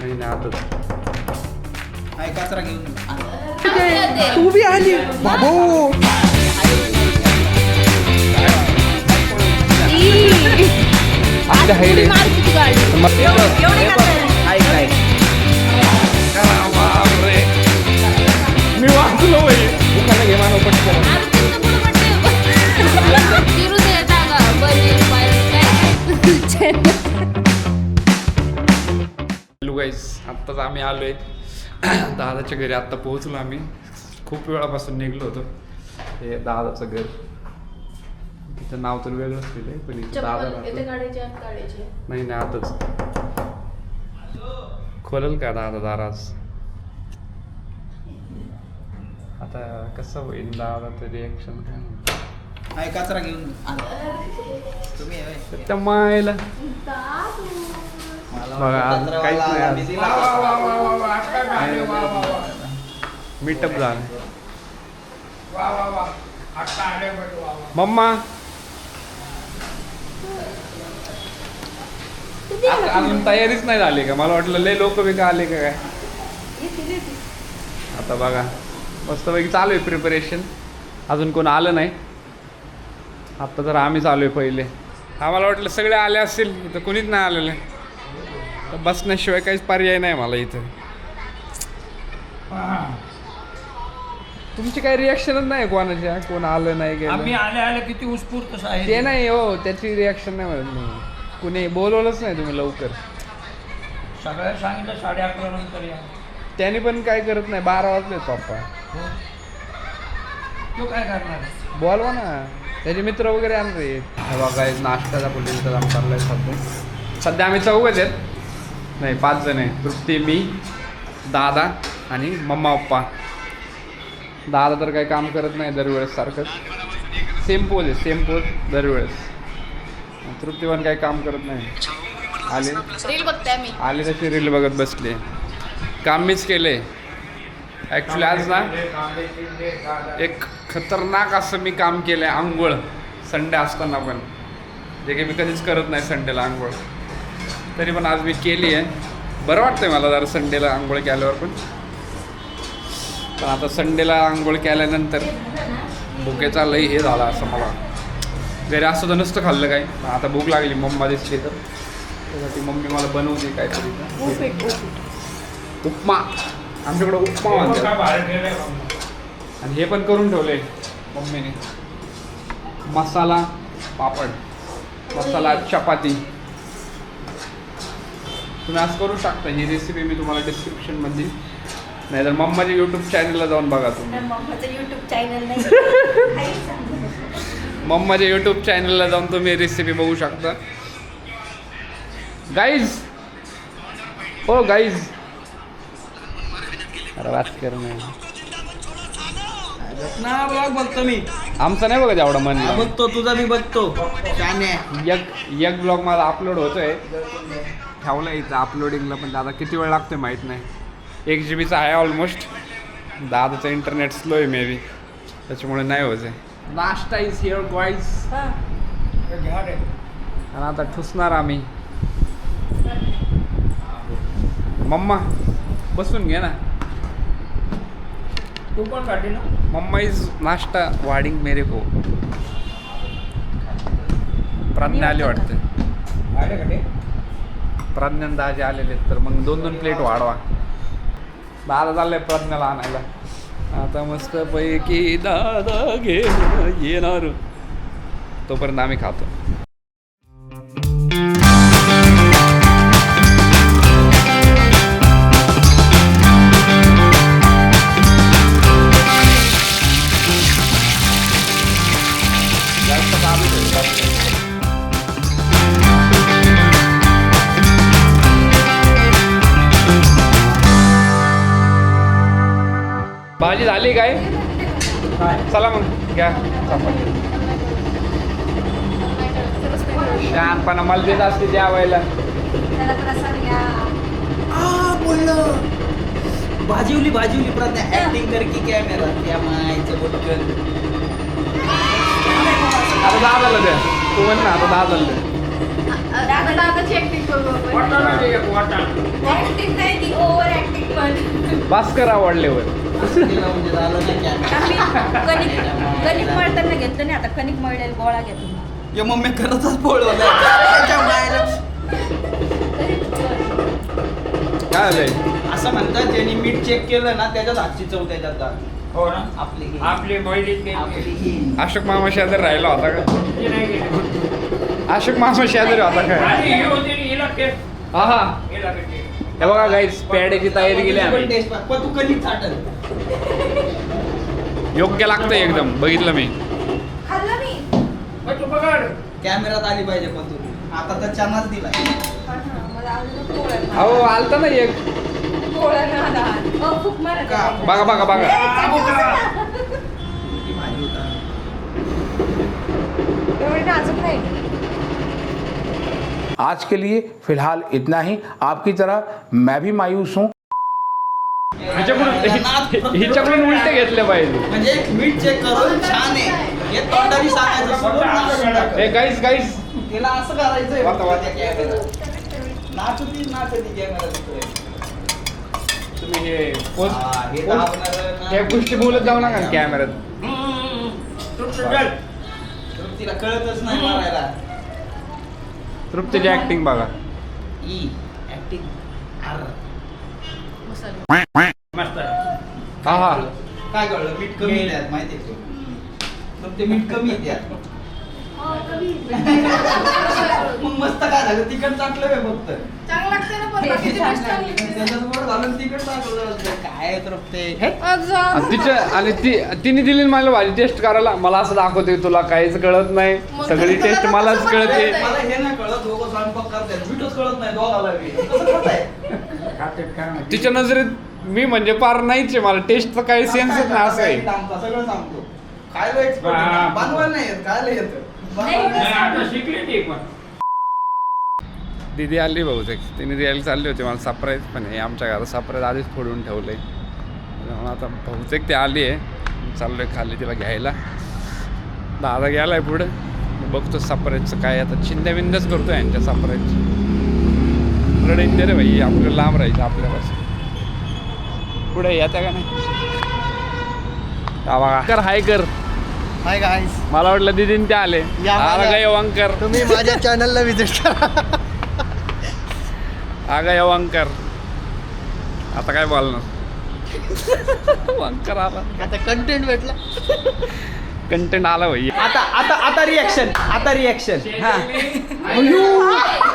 नाही नाही आताच काय कचरा घेऊन तू बी आली बाबो आपल्या हायडे मी वाचलो दुकानं घे मानव पटकन हॅलो गाईस आत्ताच आम्ही आलोय दादाच्या घरी आत्ता पोहोचलो आम्ही खूप वेळापासून निघलो होतो हे दादाचं घर तिचं नाव तर वेगळंच दिलंय पण इथं दादा नाही नाही आताच खोलल का दादा दाराज आता कसं होईल दादाचं रिॲक्शन काय कचरा घेऊन तुम्ही त्या मायला बघा आज काहीच नाही मीटअप झालं मम्मा अजून तयारीच नाही झाली का मला वाटलं लय लोक बी का आले का काय आता बघा मस्तपैकी चालू आहे प्रिपरेशन अजून कोण आलं नाही आत्ता तर आम्हीच आलोय पहिले आम्हाला वाटलं सगळे आले असतील इथं कोणीच नाही आलेले तर बसण्याशिवाय काहीच पर्याय नाही मला इथं तुमची काही रिॲक्शनच नाही कोणाच्या कोण आलं नाही गेलं आम्ही आले किती उत्स्फूर्त आहे ते नाही हो त्याची रिॲक्शन नाही म्हणत मी कुणी बोलवलंच नाही तुम्ही लवकर सगळ्या सांगितलं 11:30 नंतर या त्याने पण काय करत नाही 12 वाजले पप्पा तो काय करणार बोलवा ना त्याचे मित्र वगैरे आणले हे बघा नाश्त्याचा पुढे आम चाललाय सध्या आम्ही 4 आहेत नाही 5 जण आहे तृप्ती मी दादा आणि मम्मा पप्पा दादा तर काही काम करत नाही दरवेळेस सारखंच सेम पोज दरवेळेस तृप्ती पण काही काम करत नाही आले तशी रील बघत बसले काम मीच केले ॲक्च्युली आज ना एक खतरनाक असं मी काम केलं आहे आंघोळ संडे असताना पण जे की मी कधीच करत नाही संडेला आंघोळ तरी पण आज मी केली आहे बरं वाटतंय मला जरा संडेला आंघोळ केल्यावर पण आता संडेला आंघोळ केल्यानंतर भुकेचा लई हे झाला असं मला घरी असं तर नसतं खाल्लं काय आता भूक लागली मम्मा दिसली तर त्यासाठी मम्मी मला बनवते काहीतरी उपमा आमच्याकडे उपमा म्हणतात आणि हे पण करून ठेवले मम्मीने मसाला पापड मसाला चपाती तुम्ही आज करू शकता ही रेसिपी मी तुम्हाला डिस्क्रिप्शनमध्ये नाही तर मम्माच्या यूट्यूब चॅनलला जाऊन बघा तुम्ही मम्माच्या यूट्यूब चॅनलला जाऊन तुम्ही रेसिपी बघू शकता गाईज हो गाईज अरे वाच कर ना ब्लॉग बघतो मी आमचा नाही बघा एवढा मन बघतो तुझा मी बघतो एक ब्लॉग माझा अपलोड होतोय ठेवला इथं अपलोडिंगला पण दादा किती वेळ लागतोय माहीत नाही 1 GB आहे ऑलमोस्ट दादाचं इंटरनेट स्लो आहे मे बी त्याच्यामुळे नाही होत आहे नाश्ता इज हिअर गाईज आणि आता ठुसणार आम्ही मम्मा बसून घे ना तू पण काढली ना मम्मा इज नाश्ता वाडिंग मेरे को प्रज्ञा आली वाटते प्रज्ञान दाजे आलेले तर मग 2 प्लेट वाढवा दादा चाललंय प्रज्ञाला आणायला आता मस्त पैकी दादा घेऊन येणार तोपर्यंत आम्ही खातो भाजी झाली काय चला मग घ्या चपाती शहाणपणा मला देत असते द्यावायला भाजीवली प्रज्ञा ऍक्टिंग कर की कॅमेरा त्या मायचं बोलकर आता दादाला द्या तू म्हण ना आता दादाला द्या दादाची ऍक्टिंग करू आपण. वाटा भास्कर आवडल्यावर तिला म्हणजे झालं नाही कॅमेरा. आम्ही कणिक मळताना घेतलं नाही, आता कणिक मळलेला गोळा घेतो. ये मम्मी खरंच पोळवलं त्याच्या मायला. काय झालंय असं म्हणतात ज्यांनी मीठ चेक केलं ना त्याच्याच हातची चव त्याच्यात जाते. हो ना आपली ही. आपली महिली आपली ही. अशोक मामा शेजारी राहिला होता का अशोक मामा शेजारी होता का हा हा हे बघा गाईस पेड्याची तयारी केली पण आम्ही taste बघ. पण तू कणिक चाटल. योग्य लागतंय एकदम बघितलं मी खाल्लं मी. कॅमेरात आली पाहिजे पण तू आता तर चनाच दिलाय. मला आवडलं पोळ्या. अहो आलता ना एक पोळ्या ना आला. खूप मारत का? आहे. बघा बघा बघा ती भाजी होता. एवढी नाजूक नाही. आज के लिए फिलहाल इतना ही। आपकी तरह मैं भी मायूस हूँ। हिच्याकडून उलटे घेतले पाहिजे म्हणजे मीठ चेक करून छान आहे हे तोंडाने सांगायचं सोडून नाचून टाक. हे गाईस गाईस तिला असं करायचंय वाता, वाता. त्या कॅमेऱ्यात. नाचती कॅमेऱ्यात. तुम्ही हे हे दाबणारं ना. ह्या गोष्टी बोलत जाऊ नका कॅमेऱ्यात तिला कळतच नाही मारायला. तृप्तीची ऍक्टिंग बघा ई ऍक्टिंग मस्त हा हा काय कळलं मीठ कमी आहे त्यात माहिती आहे तर ते मीठ कमी आहे त्यात. मग मस्त काय झालं तिखट टाकलं काय फक्त चांगलं लागतं ना पण बाकीची टेस्ट चांगली. त्याच्यात वर घालून तिखट टाकलं काय तर ते आणि तिच्या आणि तिने दिली मला भाजी टेस्ट करायला मला असं दाखवते तुला काहीच कळत नाही सगळी टेस्ट मलाच कळते मला हे नाही कळत दोघं स्वयंपाक करतात मीठच कळत नाही दोघाला बी. कसं करताय? तिच्या नजरेत मी म्हणजे पार नाहीच आहे मला टेस्टचा काही सेन्सच नाही असं आहे सगळं सांगतो खायला एक्सपर्ट बनवायला नाही येत खायला येतं शिकली ती पण दीदी आली बहुतेक तिने द्यायला चालली होती मला सरप्राईज पण आहे आमच्या घरात सरप्राईज आधीच फोडून ठेवलंय त्यामुळे आता बहुतेक ती आली आहे चाललोय खाली तिला घ्यायला दादा गेलाय पुढं बघतो सरप्राईजचं काय आता चिंध्या बिंद्याच करतोय यांच्या सरप्राईजची रडेन दे रे भाई आपल्याला लांब राहायचं आपल्यापासून पुढे येत्या का नाही कर हाय कर हाय गाईस, मला वाटलं दीदीन ते आले या आला माझ्या- काय वांकर तुम्ही माझ्या चॅनलला विजिट करा. आगा या वांकर आता काय बोलणार वांकर आला आता कंटेंट भेटला. कंटेंट आला भाई आता रिॲक्शन हा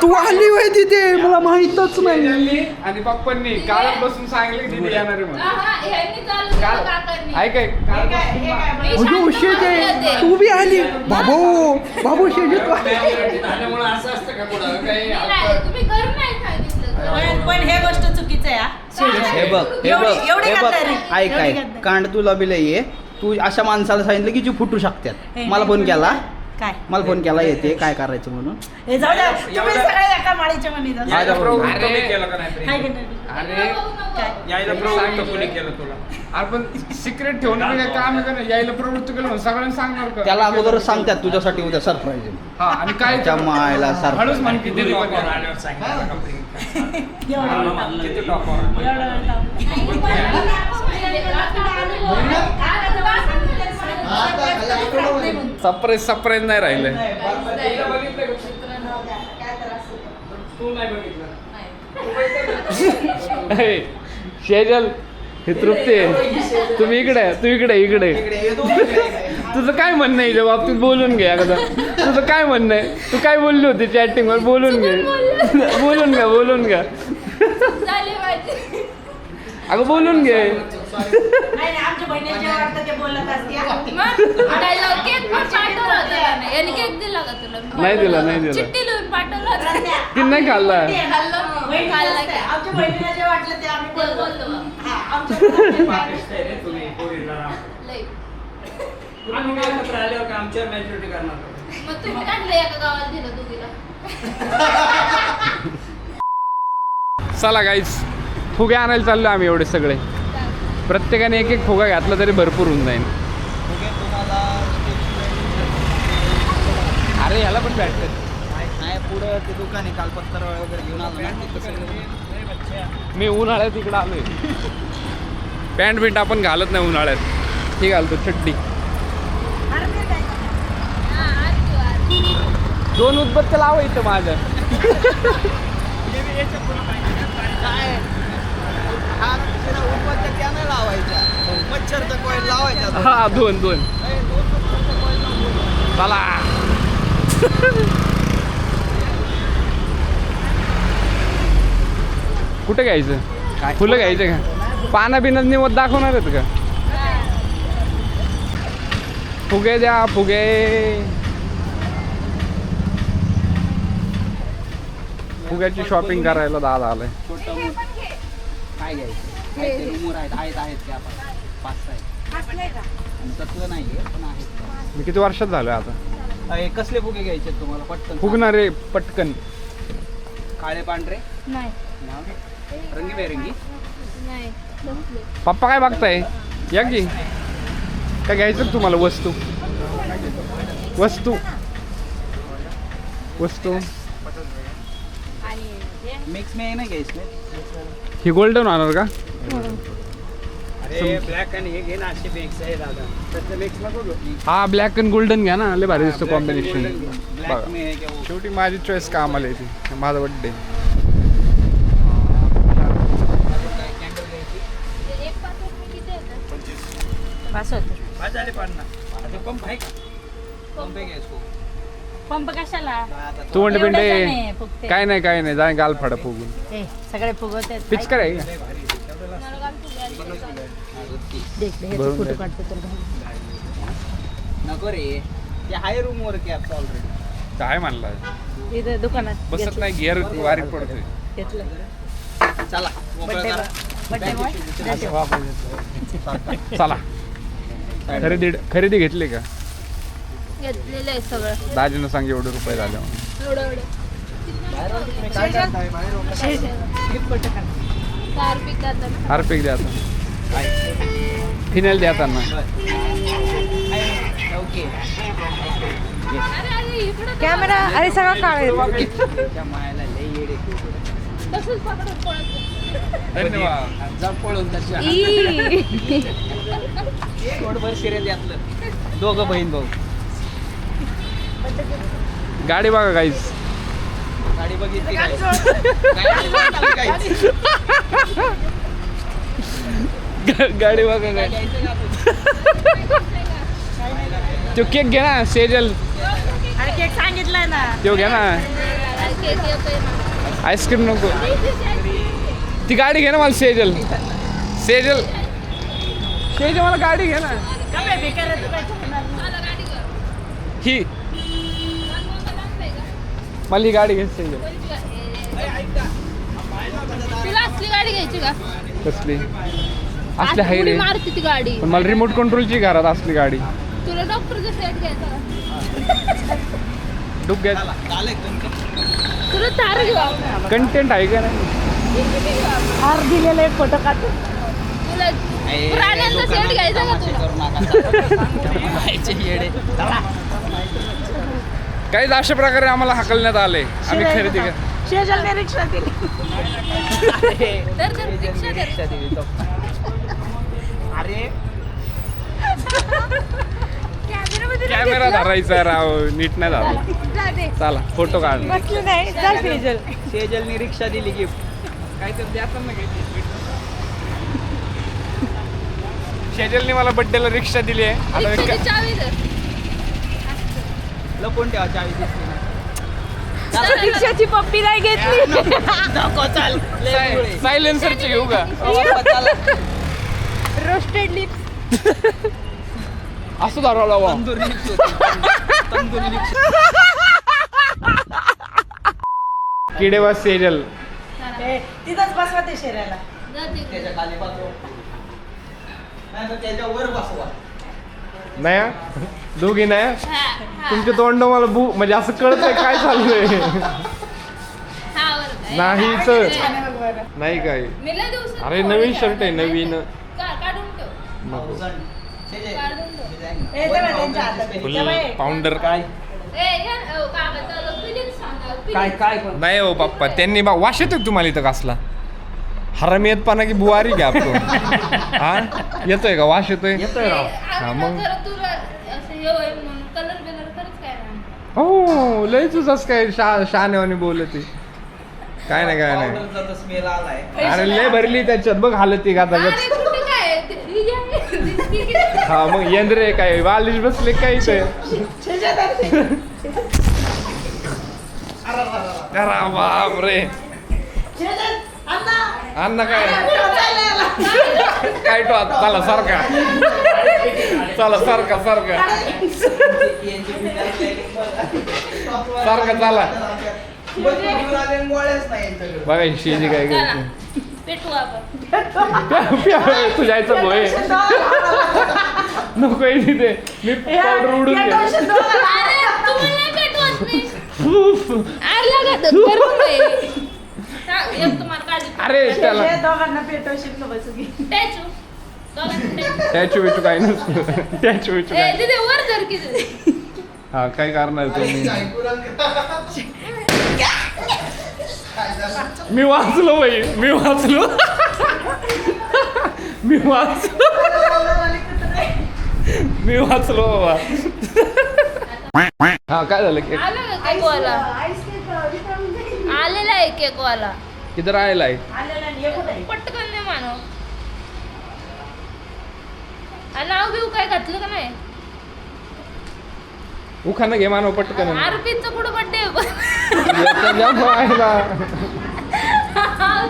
तू आली होय तिथे, मला माहितच नाही. आणि पप्पांनी कालच बसून सांगितलं की दीदी येणार आहे म्हणून ह्यांनी चालू केलं काकांनी. ऐक ऐक काल बसून मी अयो शांत शेजे, बसले तू बी आली. बाबू शेजे तू आली. त्याच्यामुळे असं असतं का पुढं काही मी नाही, तुम्ही करून नाही सांगितलं. पण हे गोष्ट चुकीचं आहे हा. हे बघ एवढी गद्दारी. ऐक एवढी ऐक गद्दारी. कांड तुला बी लय आहे तू अशा माणसाला सांगितलं की जी फुटू शकतात मला फोन केला काय मला फोन केला येते काय करायचं म्हणून हे जाऊ द्या तुम्ही सगळे एका माळीच्या मनी जा. यायला प्रवृत्त अरे. कोणी केलं का नाही तरी? हाय की नाही? अरे काय? यायला प्रवृत्त कोणी केलं तुला अरे पण सिक्रेट ठेवणं म्हणजे काय काम आहे का नाही यायला प्रवृत्त केलं म्हणून सगळ्यांना सांगणार का त्याला अगोदरच सांगतात तुझ्यासाठी उद्या सरप्राईज हा आणि काय त्याच्या मायला surprise. हळूच म्हण की दीदी पण टॉपवर येणार. आल्यावर सांगितलं का प्रियंका? एवढं वेळ थांब. किती टॉपवर आलं? एवढं वेळ थांब. सरप्राईज नाही राहिलं तू नाही बघितलं शेजल हे तृप्ती आहे तुम्ही इकडे आहे, तू इकडे तुझं काय म्हणणं आहे याच्या बाबतीत बोलून घे एकदा तुझं काय म्हणणं आहे तू काय बोलली होती चॅटिंगवर बोलून घे बोलून घ्या झाली माझी. अगं बोलून घे नाही, आमच्या बहिणीला जे वाटतं ते बोलत असते. मग डायलॉग केक पण पाठवला होता का नाही? याने केक दिला का तुला? नाही दिला. चिठ्ठी लिहून पाठवला होता. ती नाही खाल्ला खाल्लं? बहीण खाल्लं असते. का? आमच्या बहिणीला जे वाटलं ते आम्ही ते बोलतो. बोललो. हा, आमच्या पाकिस्तान आहे रे तुम्ही पोरीला राम. लई. आम्ही एकत्र आल्यावर का आमच्यावर मॅच्युरिटी करणार का? मग तुम्ही काढलं एका गावाला दिलं दोघीला. चला गाईस फुगे आणायला चाललो आम्ही एवढे सगळे प्रत्येकाने एक फुगा घातला तरी भरपूर होऊन जाईल अरे ह्याला पण भेटतात नाही पुढं ते दुकान आहे कालपत्र वगैरे घेऊन आलो ना तिथं सगळं. मी उन्हाळ्यात इकडं आलोय पॅन्ट बिंट आपण घालत नाही उन्हाळ्यात. ही घालतो चड्डी. 2 उदबत्त्या लावायचं माझं. लावायच्या मच्छरचा कॉईल लावायचा. हा 2 चला. कुठे घ्यायचं? फुलं घ्यायचं का? पानं बिनं निवत दाखवणार आहेत का? फुगे द्या फुगे. फुग्याची शॉपिंग करायला दादा आलाय. काय घ्यायचं? रूमवर आहेत ते आपण 5-6 आहेत. तसलं नाहीये पण आहेत. मी किती वर्षात झालोय आता? कसले फुगे घ्यायचे तुम्हाला पटकन? फुगणारे पटकन. काळे पांढरे नाही रंगीबेरंगी. नाही पप्पा काय बघताय? या की काय घ्यायचं का तुम्हाला? वस्तू मिक्स में नाही घ्यायचं. ही गोल्डन होणार का? अरे ब्लॅक आणि हे घे ना, अशी मिक्स आहे दादा. त्याचं मिक्स नको घेऊ. हा ब्लॅक अँड गोल्डन घ्या ना, लय भारी दिसतो कॉम्बिनेशन. ब्लॅक में क्या वो? शेवटी माझी चॉईस कामाला येते. माझा बड्डे. बस होते. आज आले पाडणार. आता पंप आहे का? पंप आहे घ्यायचो. पंप कशाला? तू म्हणते एवढं पिंडे नाही फुगते. काय नाही जाय गाल फाडा फुगून. ए, सगळे फुगवते. पिचकर आहे का? भरून फोटो द्या. काढतो तर घाल. नको रे ते आहे रूमवर कॅप्स ऑलरेडी. काय म्हणला? इथं दुकानात बसत घेतलं. नाही, गिअर बारीक पडतोय. घेतलं. चला मोकळं बड्डे करा. Birthday boy. चला. खरेदी घेतली का? घेतलेलं आहे सगळं. दाजीनं सांग एवढे रुपये झाले म्हणून. हार्पिक द्या आता. फिनेल द्या त्यांना. ओके. कॅमेरा अरे सगळं काळ त्या मायाला लय येडे धन्यवाद. जा पळून तशा थोडंभर शिरे द्यातलं. दोघं बहीण भाऊ. गाडी बघा काहीच. गाडी बघितली काय? गाडी बघा काय. तो केक घे ना सेजल. आणि केक सांगितलंय ना. तो घे ना. आईस्क्रीम नको. ती गाडी घे ना मला. सेजल मला गाडी घे ना. ही मला ही गाडी घे सेजल. तुला असली गाडी घ्यायची का? कसली असली हाय रे. मारती ती गाडी. पण मला रिमोट कंट्रोलची घरात असली गाडी. तुला डॉक्टरचा सेट घ्यायचा का? डुक घ्या. तुला थार घेऊ आपण. कंटेंट आहे का नाही? हार दिलेले फोटो काढतो. तुला प्राण्यांचा सेट घ्यायचा का तुला? काही अशा प्रकारे आम्हाला हाकलण्यात आले. आम्ही खरेदी कर. शेजारने रिक्षा दिली. तर रिक्षा दे. अरे कॅमेरा धरायचा राव. नीट नाही झाला. चला फोटो काढ. बसली नाही. चल शेजल. सेजलने रिक्षा दिली गिफ्ट. काहीतरी द्याचं ना काही. शेजलने मला बड्डेला रिक्षा दिली आहे. आता रिक्षाची चावी दे. लपून ठेवा चावी दिसली नाही. रिक्षाची पप्पी नाही घेतली. नको चाल. लय पुढे. सायलेन्सरची घेऊ का? चला. Roasted lips. असं धरावं लावा. तंदूर लिप्स होती. तंदूर लिप्स. किडेवा सेजल. तिथंच बसवा ते शेरायला. त्याच्या खाली बसवा. नाही तर त्याच्यावर बसवा. नाही दोघी नाही. तुमचे तोंड मला म्हणजे असं कळतंय काय चाललंय. नाहीच नाही काय. अरे नवीन शर्ट आहे नवीन. काढून ठेव. नको. सेजल. फुल पाऊंडर. काय ए, या, कागदाला feelings सांगा. काय काय पण नाही हो पप्पा त्यांनी वाश येतो तुम्हाला इथं कसला. हरामीतपणा की बुवारी घ्या आपको हा येतोय का वाश येतोय येतोय राव. हा, मग. तुला असं हे होईल म्हणून कलर बिलर खरंच काय नाही. हो लय तुझंच काय शहाणेवानी बोलते काय नाही काय नाही Powder चा स्मेल आलाय. अरे लय भरली त्याच्यात बघ हालती का आता अरे कुठे काय दिसकी हा मग यंद्रे काय वालिश बसले काय ते अरे बापरे अण्णा काय काय तो आता चला सारखा चला सारखा सारखा सारखा चला बघा शेजी काय करते पेटू आपण. तुझ्या आईचं भोय नको आहे तिथे मी पावडर उडून अरे तुम्हाला नाही पेटवत मी. आग लागत करून दे. सांग, एक तुम्हाला काळजी. अरे त्याला दोघांना पेटवशील का बसू घे. टॅचू. दोघांचं टॅचू. त्याची विचू काय नसतं त्याची विचू ए, काय तिथे वर धर की तिथे. हा काय करणार तुम्ही मी वाचलो बाई मी वाचलो मी वाचलो बाबा हा काय झालं केक आला का केकवाला? आलेला आहे केकवाला. किधर आयला आहे पटकन नाही मानव. नाव बिव काय घातलं का नाही? उखाना घे मानव पटकन आरपीचा कुठं बड्डे आयला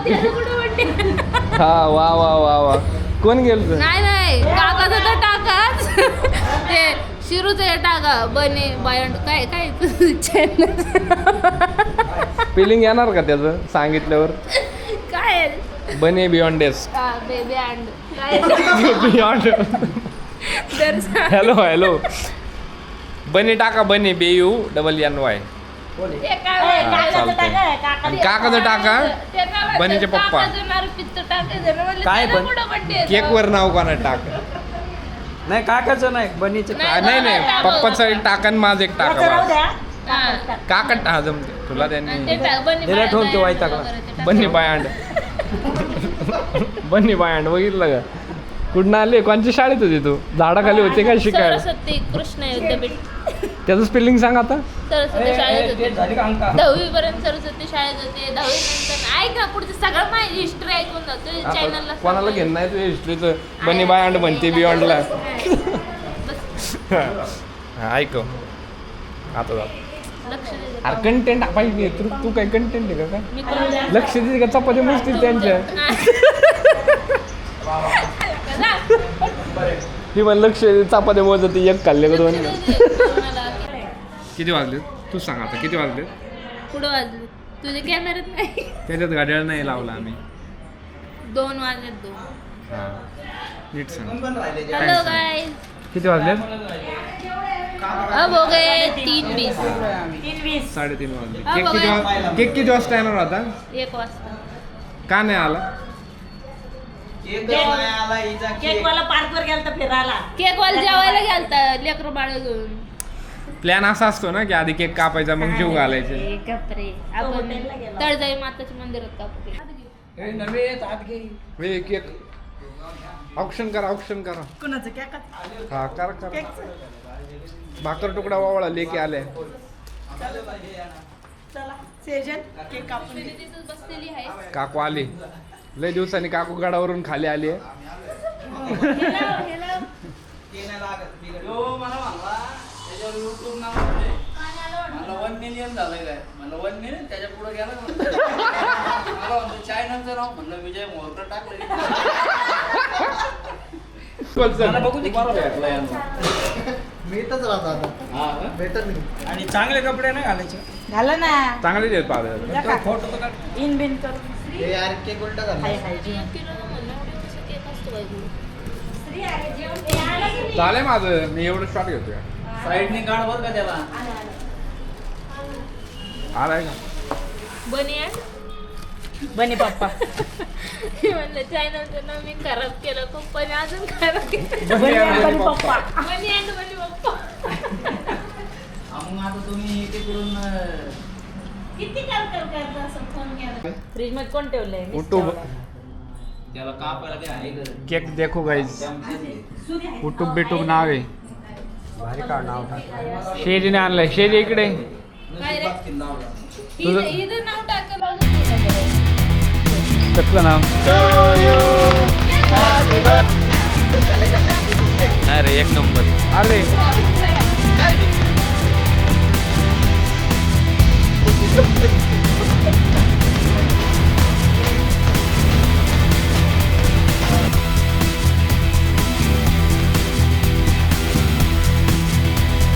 त्याचा कुठं बड्डे? हा वा वा वा वा कोण गेलं नाही नाही काकाचा तर टाकाच. ते शिरूचं टाका बने बायंड काय काय चॅनल फिलिंग येणार का त्याचं सांगितल्यावर काय बने बियॉन्ड डेस बेबी अँड काय बियॉन्ड दर्शन. हॅलो हॅलो बने टाका बने BUNNY ते काय चालतंय आणि काकाचं टाका बनीचे पप्पा. काय पण? केक वर नाव कोणा टाक नाही काकाचं नाही बनीचं नाही नाही पप्पाचं एक टाका आणि माझं एक टाका बस. काका हा जमते तुला त्यांनी दिला ठेवून तो वैतागला. बन्नी बायांड बन्नी बायांड बघितलं का कुठं आले कोणच्या शाळेत होती तू झाडाखाली होते काय शिकायला सरस्वती कृष्ण विद्यापीठ. त्याचं स्पेलिंग सांग आता सरस्वती शाळेत होते झाली का अंका? 10वी पर्यंत सरस्वती शाळेत होते. 10वी नंतर ऐक ना पुढचं सगळं माझी हिस्ट्री ऐकून जातो चॅनलला. कोणाला घेणं नाही तुझ्या हिस्ट्रीचं बन्नी बायांड म्हणते बियॉन्डला ऐकव आता जा लक्ष दे. अरे कंटेंट पाहिजे तू काय कंटेंट आहे का काय मी कोणाला लक्ष दे का चपाती मस्ती त्यांच्या ती पण लक्ष दे, चपाती मोजत एक खाल्ले का दोन किती वाजले तू सांग आता किती वाजले पुढं वाजले तुझ्या कॅमेऱ्यात नाही. त्याच्यात घड्याळ नाही लावला आम्ही 2 वाजले 2. हा नीट सांग हॅलो गाय किती वाजले अब हो गए 3:20. 3:30 वाजले हा, केक किती वाजता येणार होता 1 वाजता. का नाही आला केकवाला पार्कवर गेलता फिरायला. केक वाल जेवायला गेलता लेकरं बाळ घेऊन. प्लॅन असा असतो ना की आधी केक कापायचा मग जीव घालायचे कपरे आपण तळजाई माताच्या मंदिरात कापू केक. हे केक ऑप्शन करा कोणाचं केक? हा करा भाकर तुकडा वावळा लेके आले चला सेजन केक कापून घे. तिथंच बसलेली आहे. काकू आली लय दिवसांनी काकू गडावरून खाली आली आहे मला 1 मिलियन झालंय काय मला 1 मिलियन त्याच्या पुढे गेला मला म्हणतो चॅनलचं नाव म्हणलं विजय मोरकर टाकलं बघू दे आणि चांगले कपडे नाही घालायचे. झालं ना चांगले देत पाहिजे फोटो तर काढ. इन बिन करून हाय हाय किलो म्हणलं एवढं कसं केक असतो बाई तुझं? झालंय माझं मी एवढं शॉट घेतोय साईडने काढ बर का त्याला आलाय का बनियान बने पप्पा. मी म्हणलं चॅनलचं नाव मी खराब केलं पप्पाने अजून खराब केलं. बने पप्पा. बनियान बनी पप्पा. मग आता तुम्ही तिकडून किती करता असं फोन केला. फ्रीज मध्ये कोण ठेवलंय? उठू त्याला कापायला काय आहे का? केक देखो गाईज कुटुंब बिटुंब नाव आहे शेजीने आणलंय शेजी इकडे काय रे तुझं- इथं नाव टाकलं कसलं नाव अरे एक नंबर अरे